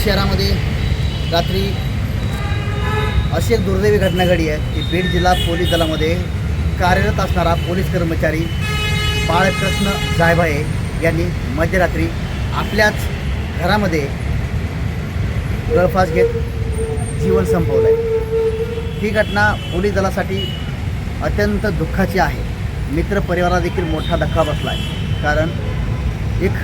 शहरामध्ये रात्री अशी एक दुर्दैवी घटना घडली आहे की बीड जिल्हा पोलीस दलामध्ये कार्यरत असणारा पोलीस कर्मचारी बाळकृष्ण जायभाये यांनी मध्यरात्री आपल्याच घरामध्ये गळफास घेत जीवन संपवलं आहे। ही घटना पोलीस दलासाठी अत्यंत दुःखाची आहे। मित्रपरिवाराला देखील मोठा धक्का बसला आहे, कारण एक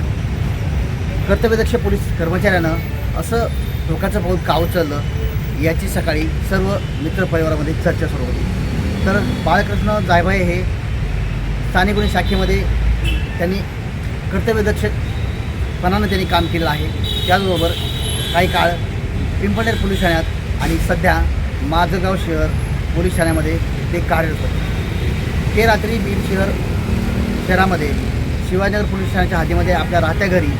कर्तव्यदक्ष पोलीस कर्मचाऱ्यानं असं धोक्याचं पाऊल का उचललं याची सकाळी सर्व मित्रपरिवारामध्ये चर्चा सुरू होती। तर बाळकृष्ण जायभाये हे स्थानिक गुन्हे शाखेमध्ये त्यांनी कर्तव्यदक्षपणानं त्यांनी काम केलेलं आहे। त्याचबरोबर काही काळ पिंपळनेर पोलीस ठाण्यात आणि सध्या माजलगाव शहर पोलीस ठाण्यामध्ये ते कार्यरत होते। ते रात्री बीड शहरामध्ये शिवाजीनगर पोलीस ठाण्याच्या हद्दीमध्ये आपल्या राहत्या घरी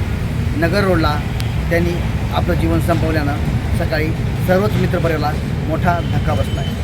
नगर रोडला त्यांनी आपलं जीवन संपवल्यानं सकाळी सर्वच मित्रपरिवाराला मोठा धक्का बसला आहे।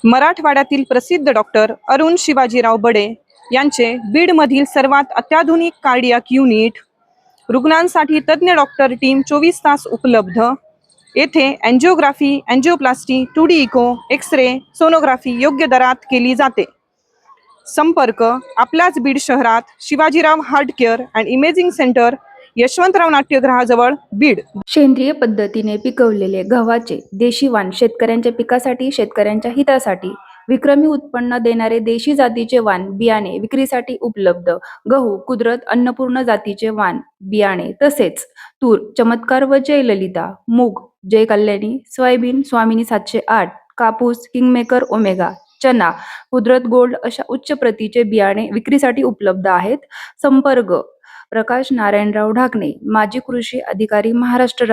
मराठवाड्यातील प्रसिद्ध डॉक्टर अरुण शिवाजीराव बडे यांचे बीडमधील सर्वात अत्याधुनिक कार्डियाक युनिट, रुग्णांसाठी तज्ज्ञ डॉक्टर टीम 24 तास उपलब्ध। येथे angiography, angioplasty, 2D echo, x ray, sonography योग्य दरात केली जाते। संपर्क आपल्याच बीड शहरात Shivajirao heart care and imaging centre, Yashwantrao नाट्यगृहाजवळ, बीड। सेंद्रिय पद्धतीने पिकवलेले गव्हाचे देशी वाण शेतकऱ्यांच्या पिकासाठी, शेतकऱ्यांच्या हितासाठी विक्रमी उत्पन्न देणारे देशी जातीचे वाण बियाणे विक्रीसाठी उपलब्ध। गहू कुदरत अन्नपूर्ण जातीचे वाण बियाणे तसेच तूर चमत्कार व जय ललिता, मूग जय कल्याणी, सोयाबीन स्वामिनी 708, कापूस किंगमेकर ओमेगा, चना कुदरत गोल्ड अशा उच्च प्रतीचे बियाणे विक्रीसाठी उपलब्ध आहेत। संपर्क प्रकाश नारायणराव ढाकणे, माजी कृषी अधिकारी, महाराष्ट्र।